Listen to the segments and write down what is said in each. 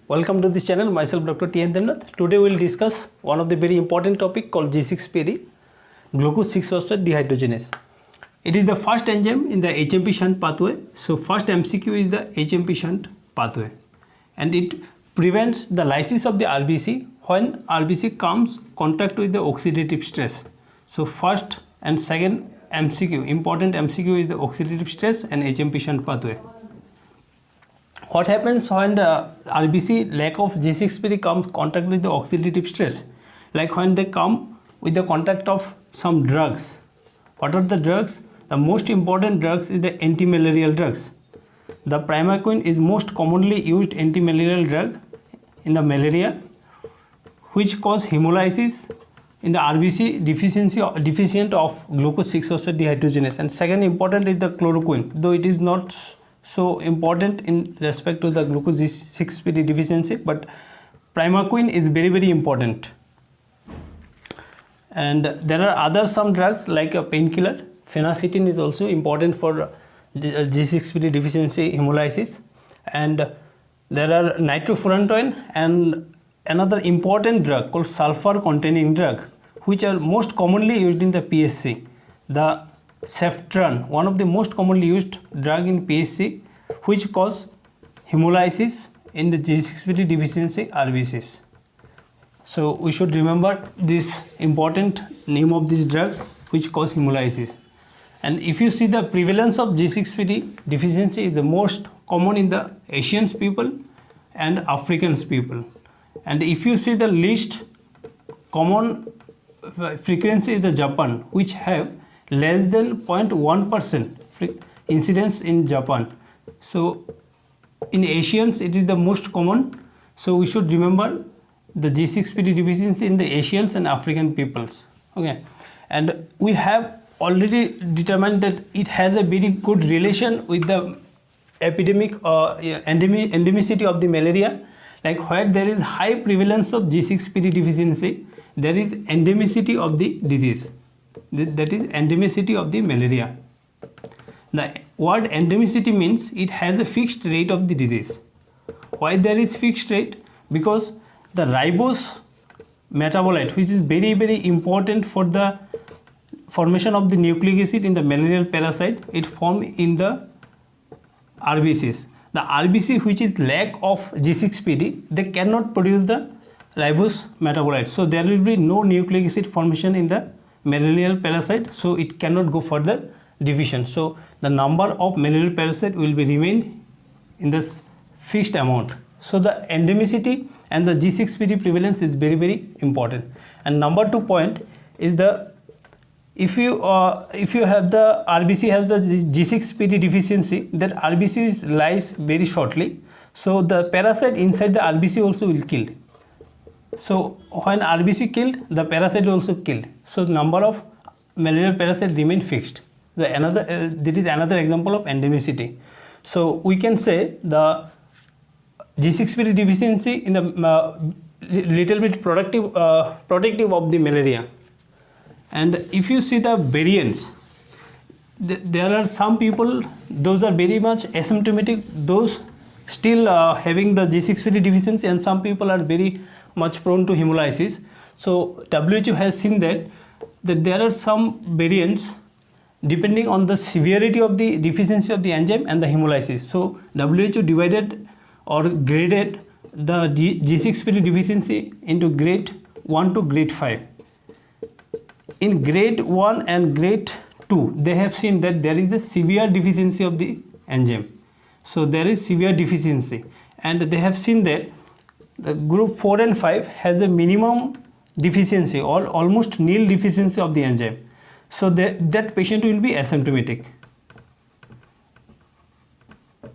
Welcome to this channel. Myself Dr. T. N. Demnath. Today we will discuss one of the very important topic called G6PD, glucose 6-phosphate dehydrogenase. It is the first enzyme in the HMP shunt pathway. So first MCQ is the HMP shunt pathway, and it prevents the lysis of the RBC when RBC comes contact with the oxidative stress. So first and second MCQ, important MCQ is the oxidative stress and HMP shunt pathway. What happens when the RBC lack of G6PD comes contact with the oxidative stress? Like when they come with the contact of some drugs. What are the drugs? The most important drugs is the anti-malarial drugs. The Primaquine is most commonly used anti-malarial drug in the malaria, which cause hemolysis in the RBC deficient of glucose 6-phosphate dehydrogenase. And second important is the chloroquine, though it is not so important in respect to the glucose 6-PD deficiency, but Primaquine is very important. And there are other some drugs like a painkiller. Phenacetin is also important for G6PD deficiency hemolysis. And there are nitrofurantoin and another important drug called sulfur containing drug, which are most commonly used in the PSC. The Ceftran, one of the most commonly used drug in PSC, which cause hemolysis in the G6PD deficiency RBCs. So we should remember this important name of these drugs which cause hemolysis. And if you see, the prevalence of G6PD deficiency is the most common in the Asian people and Africans people. And if you see the least common frequency is the Japan, which have less than 0.1% incidence in Japan. So in Asians it is the most common. So we should remember the G6PD deficiency in the Asians and African peoples. Okay, and we have already determined that it has a very good relation with the epidemic endemicity of the malaria. Like where there is high prevalence of G6PD deficiency, there is endemicity of the disease. That is endemicity of the malaria. The word endemicity means it has a fixed rate of the disease. Why there is fixed rate? Because the ribose metabolite, which is very important for the formation of the nucleic acid in the malarial parasite, it forms in the RBCs. The RBC which is lack of G6PD, they cannot produce the ribose metabolite. So there will be no nucleic acid formation in the malarial parasite, so it cannot go further division. So the number of malarial parasite will be remain in this fixed amount. So the endemicity and the G6PD prevalence is very important. And number 2 point is the if you have the RBC has the G6PD deficiency, that RBC lies very shortly. So the parasite inside the RBC also will kill. So when RBC killed, the parasite also killed. So the number of malarial parasite remain fixed. This is another example of endemicity. So we can say the G6PD deficiency in the little bit protective of the malaria. And if you see the variants, there are some people, those are very much asymptomatic, those still having the G6PD deficiency, and some people are very much prone to hemolysis. So WHO has seen that there are some variants depending on the severity of the deficiency of the enzyme and the hemolysis. So WHO divided or graded the G6PD deficiency into grade 1 to grade 5. In grade 1 and grade 2, they have seen that there is a severe deficiency of the enzyme. So there is severe deficiency, and they have seen that the group 4 and 5 has a minimum deficiency or almost nil deficiency of the enzyme. So that patient will be asymptomatic.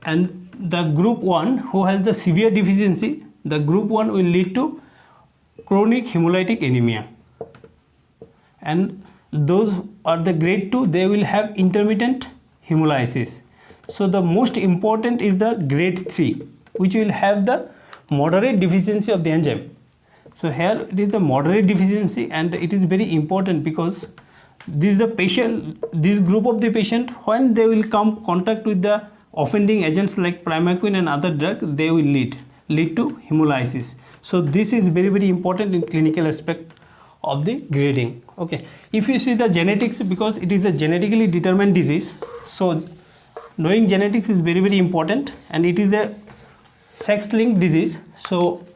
And the group 1 who has the severe deficiency, the group 1 will lead to chronic hemolytic anemia. And those are the grade 2, they will have intermittent hemolysis. So the most important is the grade 3, which will have the moderate deficiency of the enzyme. So here it is the moderate deficiency, and it is very important because this is the patient, this group of the patient, when they will come contact with the offending agents like Primaquine and other drugs, they will lead to hemolysis. So this is very important in clinical aspect of the grading. Okay, if you see the genetics, because it is a genetically determined disease, so knowing genetics is very important, and it is a sex-linked disease. So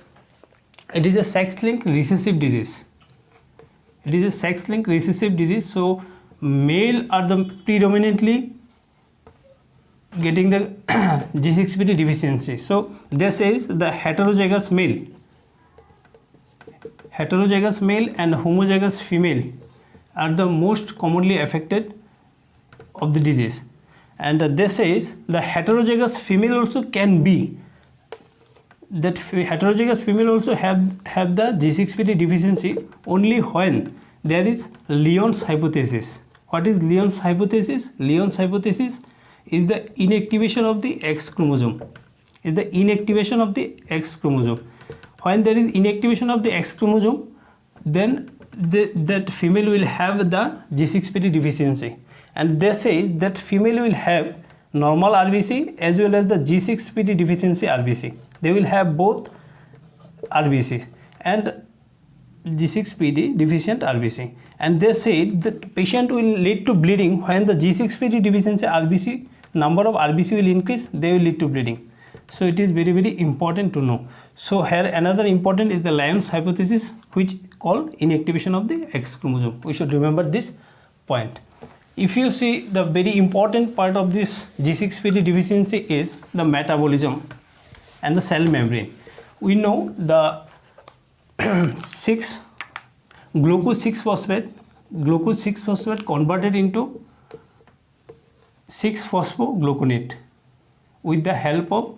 it is a sex-linked recessive disease. It is a sex-linked recessive disease. So male are the predominantly getting the G6PD deficiency. So this is the heterozygous male and homozygous female are the most commonly affected of the disease. And this is the heterozygous female also can be, that heterozygous female also have the G6PD deficiency only when there is Lyon's hypothesis. What is Lyon's hypothesis? Lyon's hypothesis is the inactivation of the X chromosome. When there is inactivation of the X chromosome, then that female will have the G6PD deficiency. And they say that female will have normal RBC as well as the G6PD deficiency RBC. They will have both RBC and G6PD deficient RBC. And they say that patient will lead to bleeding when the G6PD deficiency RBC, number of RBC will increase, they will lead to bleeding. So it is very important to know. So here another important is the Lyon's hypothesis, which called inactivation of the X chromosome. We should remember this point. If you see, the very important part of this G6PD deficiency is the metabolism and the cell membrane. We know the glucose 6-phosphate converted into 6-phosphogluconate with the help of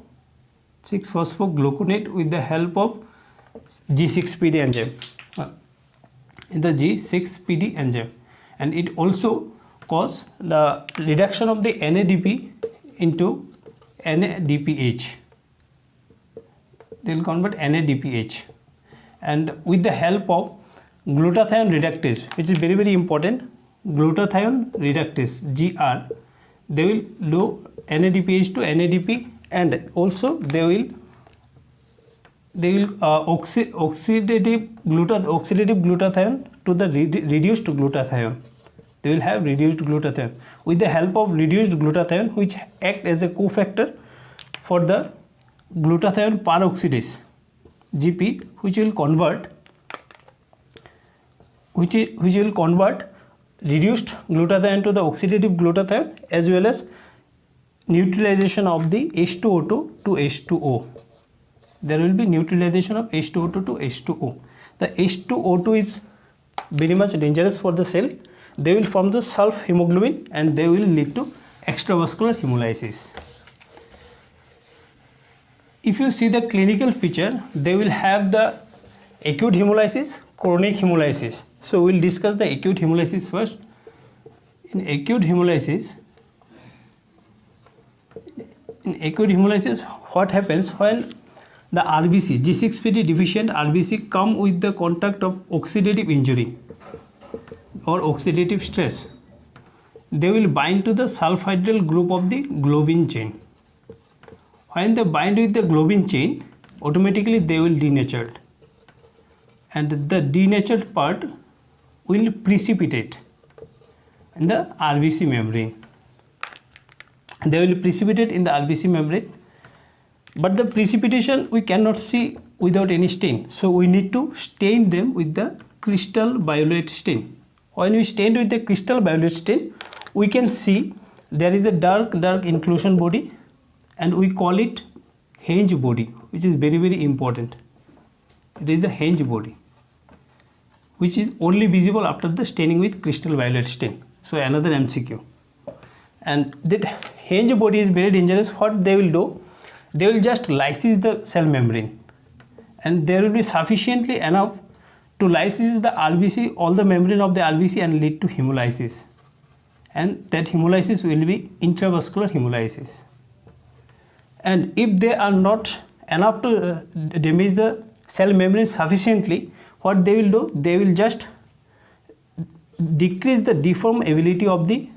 6-phosphogluconate with the help of G6PD enzyme, the G6PD enzyme, and it also cause the reduction of the NADP into NADPH. They will convert NADPH, and with the help of glutathione reductase, which is very important, glutathione reductase GR, they will do NADPH to NADP, and also they will oxidative glutathione to the reduced glutathione. They will have reduced glutathione. With the help of reduced glutathione, which act as a cofactor for the glutathione peroxidase GP, which will convert reduced glutathione to the oxidative glutathione, as well as neutralization of the H2O2 to H2O. There will be neutralization of H2O2 to H2O. The H2O2 is very much dangerous for the cell. They will form the sulf-hemoglobin and they will lead to extravascular hemolysis. If you see the clinical feature, they will have the acute hemolysis, chronic hemolysis. So we will discuss the acute hemolysis first. In acute hemolysis, what happens when the RBC, G6PD deficient RBC come with the contact of oxidative injury or oxidative stress? They will bind to the sulfhydryl group of the globin chain. When they bind with the globin chain, automatically they will denature, and the denatured part will precipitate in the RBC membrane. They will precipitate in the RBC membrane, but the precipitation we cannot see without any stain. So we need to stain them with the crystal violet stain. When we stain with the crystal violet stain, we can see there is a dark inclusion body, and we call it hinge body, which is very important. It is the hinge body, which is only visible after the staining with crystal violet stain. So another MCQ. And that hinge body is very dangerous. What they will do, they will just lysis the cell membrane, and there will be sufficiently enough to lysis the RBC, all the membrane of the RBC, and lead to hemolysis. And that hemolysis will be intravascular hemolysis. And if they are not enough to damage the cell membrane sufficiently, what they will do, they will just decrease the deform ability of the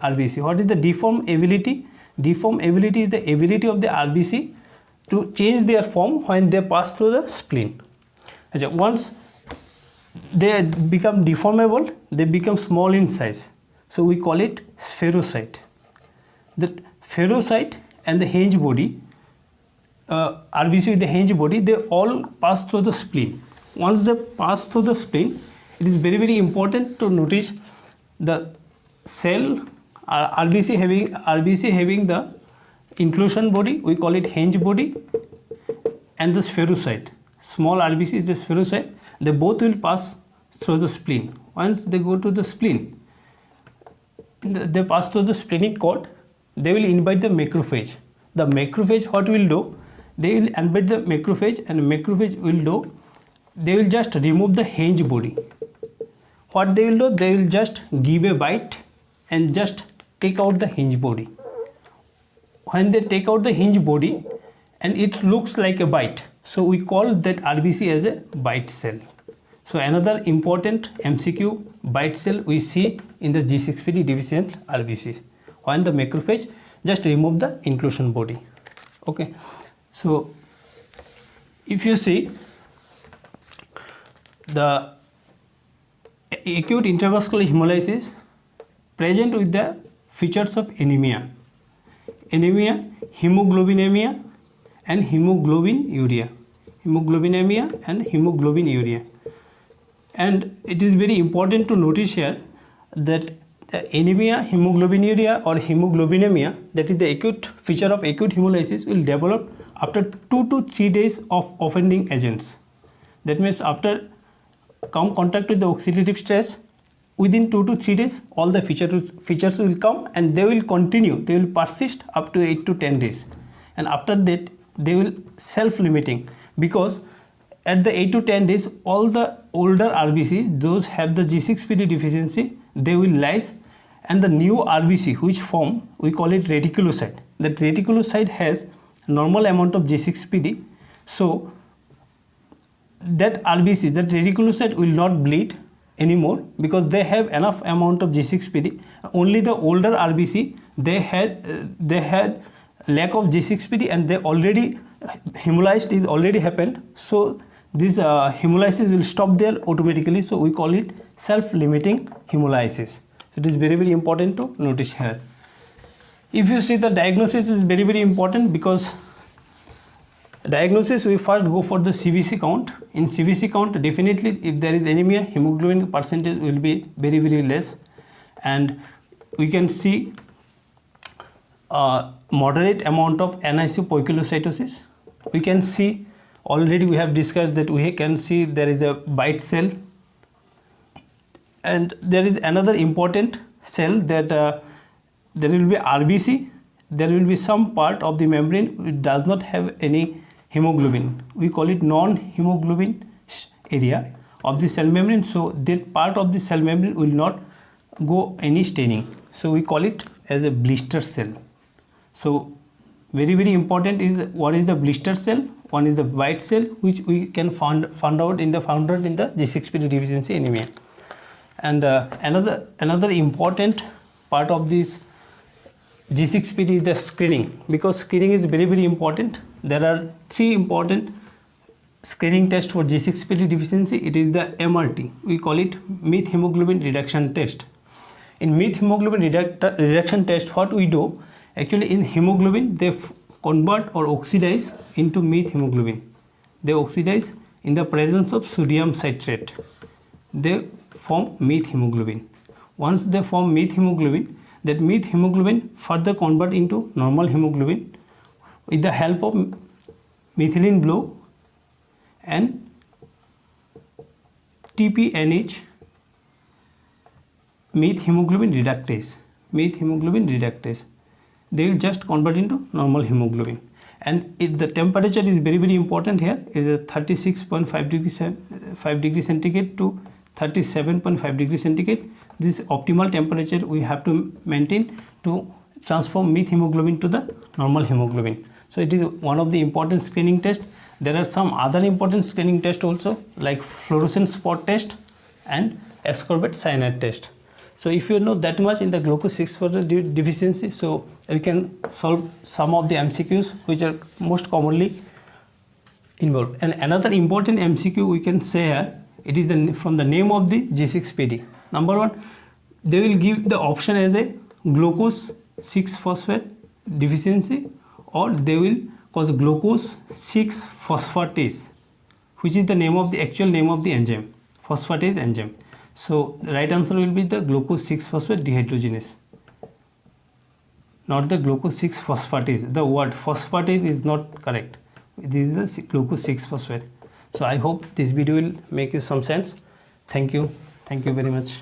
RBC. What is the deform ability? Deformability is the ability of the RBC to change their form when they pass through the spleen. Once they become deformable, they become small in size. So we call it spherocyte. The spherocyte and the hinge body, RBC with the hinge body, they all pass through the spleen. Once they pass through the spleen, it is very, very important to notice the cell RBC having the inclusion body, we call it hinge body, and the spherocyte. Small RBC is the spherocyte. They both will pass through the spleen. Once they go to the spleen, they pass through the splenic cord, they will invite the macrophage. The macrophage, what will do? They will invite the macrophage, and macrophage will do, they will just remove the hinge body. What they will do? They will just give a bite and just take out the hinge body. When they take out the hinge body and it looks like a bite, so we call that RBC as a bite cell. So another important MCQ bite cell we see in the G6PD deficient RBC, when the macrophage just remove the inclusion body. Okay, so if you see the acute intravascular hemolysis present with the features of anemia, hemoglobinemia and hemoglobinuria, and it is very important to notice here that anemia, hemoglobinuria or hemoglobinemia, that is the acute feature of acute hemolysis, will develop after 2 to 3 days of offending agents. That means after come contact with the oxidative stress, within 2 to 3 days all the features will come, and they will continue, they will persist up to 8 to 10 days, and after that they will self-limiting, because at the 8 to 10 days all the older RBC, those have the G6PD deficiency, they will lyse, and the new RBC which form, we call it reticulocyte. That reticulocyte has normal amount of G6PD, so that RBC, that reticulocyte will not bleed anymore because they have enough amount of G6PD. Only the older RBC, they had lack of G6PD, and they already hemolyzed is already happened, so this hemolysis will stop there automatically, so we call it self-limiting hemolysis. So it is very, very important to notice here. If you see, the diagnosis is very, very important, because diagnosis we first go for the CBC count. In CBC count, definitely if there is anemia, hemoglobin percentage will be very, very less, and we can see moderate amount of anisopoikilocytosis. We can see, already we have discussed that we can see there is a bite cell, and there is another important cell that there will be RBC, there will be some part of the membrane which does not have any hemoglobin. We call it non-hemoglobin area of the cell membrane, so that part of the cell membrane will not go any staining, so we call it as a blister cell. So very, very important is, one is the blister cell, one is the bite cell, which we can found out in the G6PD deficiency anemia. And another important part of this G6PD is the screening, because screening is very, very important. There are 3 important screening tests for G6PD deficiency. It is the MRT, we call it methemoglobin reduction test. In methemoglobin reduction test, what we do, actually in hemoglobin they convert or oxidize into methemoglobin. They oxidize in the presence of sodium citrate. They form methemoglobin. Once they form methemoglobin, that methemoglobin further convert into normal hemoglobin with the help of methylene blue and TPNH, methemoglobin reductase. They will just convert into normal hemoglobin, and the temperature is very, very important here. Is a 36.5 degrees centigrade to 37.5 degrees centigrade. This optimal temperature we have to maintain to transform methemoglobin to the normal hemoglobin. So it is one of the important screening tests. There are some other important screening tests also, like fluorescent spot test and ascorbate cyanide test. So if you know that much in the glucose 6-phosphate deficiency, so you can solve some of the MCQs which are most commonly involved. And another important MCQ we can say here, it is from the name of the G6PD. Number one, they will give the option as a glucose 6-phosphate deficiency, or they will cause glucose 6-phosphatase, which is the name of the actual name of the enzyme, phosphatase enzyme. So the right answer will be the glucose 6-phosphate dehydrogenase, not the glucose 6-phosphatase. The word phosphatase is not correct. This is the glucose 6-phosphate. So I hope this video will make you some sense. Thank you very much.